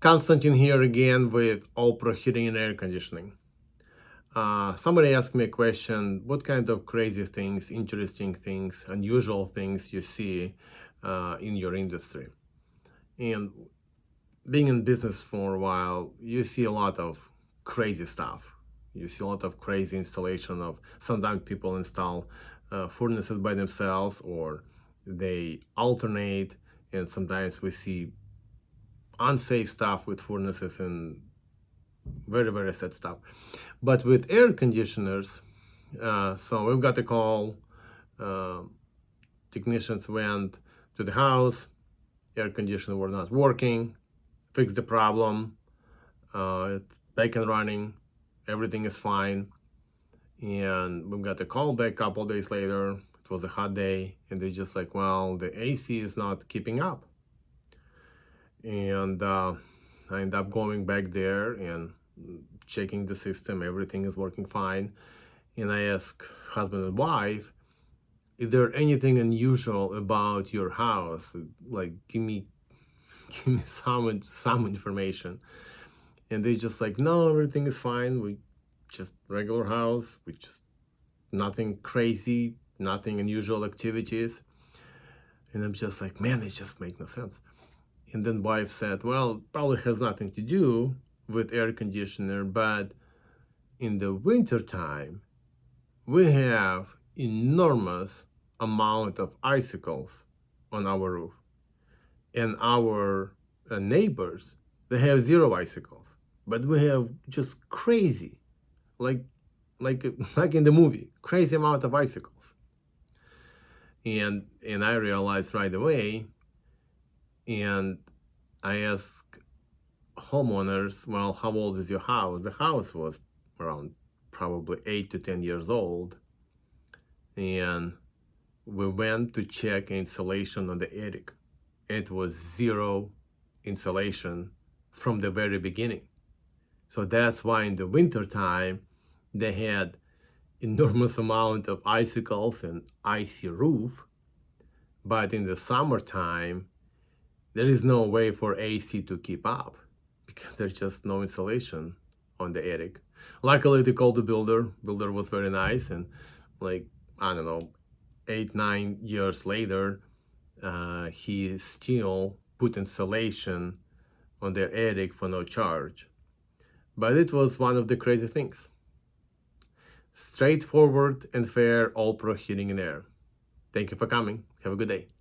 Constantine here again with All Pro Heating and Air Conditioning. Somebody asked me a question, what kind of crazy things, interesting things, unusual things you see in your industry? And being in business for a while, you see a lot of crazy stuff. You see a lot of crazy installation of, sometimes people install furnaces by themselves or they alternate, and sometimes we see unsafe stuff with furnaces and very sad stuff. But with air conditioners, so we've got a call, technicians went to the house, air conditioner were not working, fixed the problem, it's back and running, everything is fine. And we got a call back a couple days later, it was a hot day, and they just like, well, the AC is not keeping up. And I end up going back there and checking the system, everything is working fine. And I ask husband and wife, is there anything unusual about your house? Like, give me some information. And they just like, no, everything is fine. We just regular house. We just nothing crazy, nothing unusual activities. And I'm just like, man, it just makes no sense. And then wife said, well, probably has nothing to do with air conditioner, but in the winter time, we have enormous amount of icicles on our roof. And our neighbors, they have zero icicles, but we have just crazy, like in the movie, crazy amount of icicles. And I realized right away, and I asked homeowners, well, how old is your house? The house was around probably 8 to 10 years old. And we went to check insulation on the attic. It was zero insulation from the very beginning. So that's why in the winter time, they had enormous amount of icicles and icy roof. But in the summertime, there is no way for AC to keep up because there's just no insulation on the attic. Luckily, they called the builder. Builder was very nice, and like, I don't know, 8-9 years later, he still put insulation on their attic for no charge. But it was one of the crazy things. Straightforward and fair, All Pro Heating and Air. Thank you for coming. Have a good day.